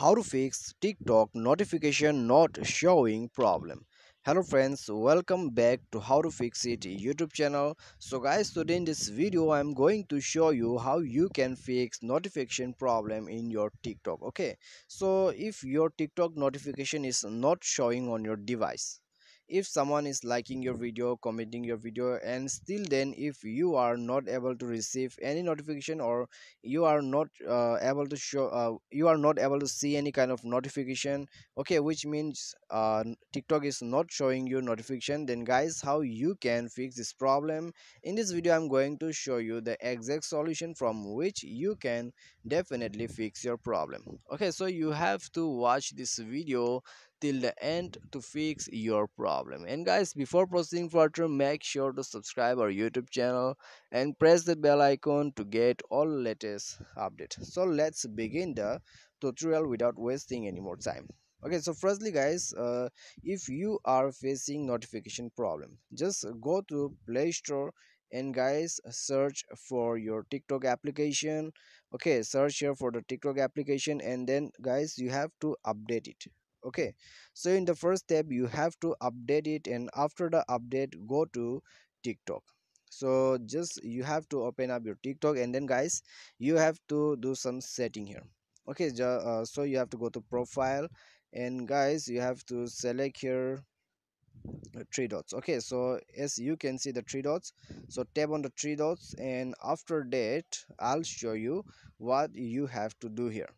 How to fix TikTok notification not showing problem. Hello friends, welcome back to How to Fix It YouTube channel. So guys, today in this video I'm going to show you how you can fix notification problem in your TikTok. Okay, so if your TikTok notification is not showing on your device, if someone is liking your video, commenting your video, and still then if you are not able to receive any notification, or you are not able to show you are not able to see any kind of notification, okay, which means TikTok is not showing you notification, then guys, how you can fix this problem? In this video I'm going to show you the exact solution from which you can definitely fix your problem. Okay, so you have to watch this video till the end to fix your problem. And guys, before proceeding further, make sure to subscribe our YouTube channel and press the bell icon to get all latest updates. So let's begin the tutorial without wasting any more time. Okay, so firstly guys, if you are facing notification problem, just go to Play Store and guys search for your TikTok application. Okay, search here for the TikTok application, and then guys you have to update it. Okay, so in the first step you have to update it, and after the update go to TikTok. So just you have to open up your TikTok, and then guys you have to do some setting here. Okay, so you have to go to profile, and guys you have to select here three dots. Okay, so as you can see the three dots, so tap on the three dots, and after that I'll show you what you have to do here.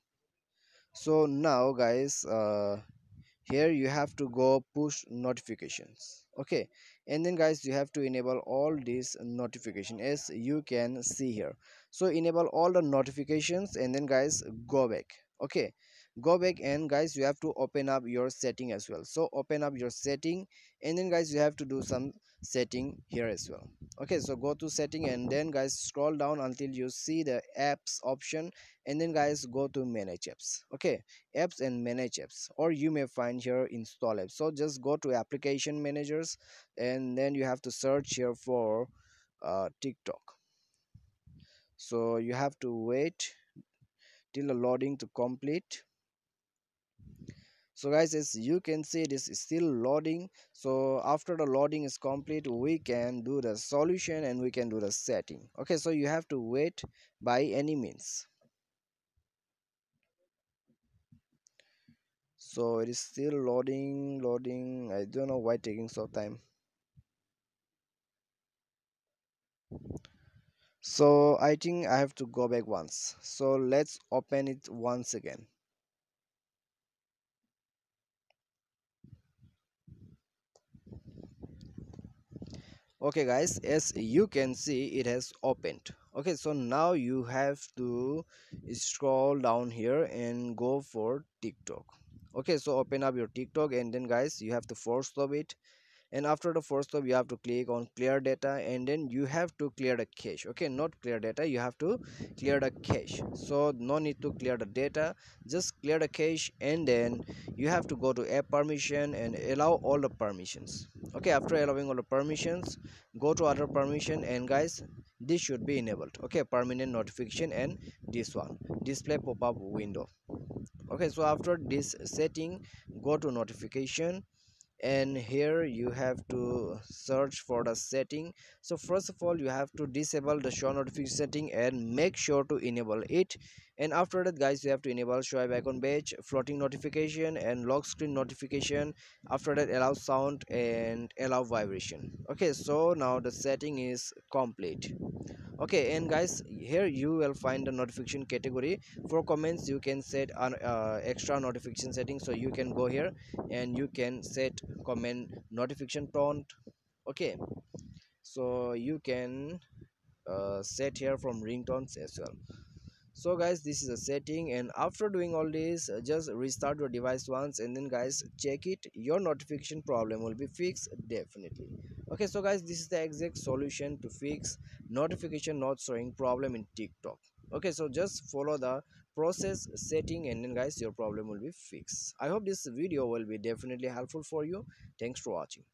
So now guys, here you have to go push notifications. Okay, and then guys you have to enable all these notification as you can see here. So enable all the notifications, and then guys go back. Okay, go back, and guys you have to open up your setting as well. So open up your setting, and then guys you have to do some setting here as well. Okay, so go to setting, and then guys scroll down until you see the apps option, and then guys go to manage apps. Okay, apps and manage apps, or you may find here install apps. So just go to application managers, and then you have to search here for TikTok. So you have to wait till the loading to complete. So guys, as you can see, it is still loading. So after the loading is complete, we can do the solution and we can do the setting. Okay, so you have to wait by any means. So it is still loading. I don't know why taking so time. So I think I have to go back once. So let's open it once again. Okay guys, as you can see, it has opened. Okay, so now you have to scroll down here and go for TikTok. Okay, so open up your TikTok, and then guys you have to force stop it, and after the first step you have to click on clear data, and then you have to clear the cache. Okay, not clear data, you have to clear the cache. So no need to clear the data, just clear the cache, and then you have to go to app permission and allow all the permissions. Okay, after allowing all the permissions, go to other permission, and guys this should be enabled. Okay, permanent notification, and this one, display pop-up window. Okay, so after this setting, go to notification, and here you have to search for the setting. So first of all you have to disable the show notification setting and make sure to enable it, and after that guys you have to enable show icon badge, floating notification, and lock screen notification. After that allow sound and allow vibration. Okay, so now the setting is complete. Okay, and guys here you will find the notification category. For comments you can set an extra notification setting, so you can go here and you can set comment notification prompt. Okay, so you can set here from ringtones as well. So guys, this is a setting, and after doing all this, just restart your device once, and then guys check it, your notification problem will be fixed definitely. Okay, so guys, this is the exact solution to fix notification not showing problem in TikTok. Okay, so just follow the process setting, and then guys your problem will be fixed. I hope this video will be definitely helpful for you. Thanks for watching.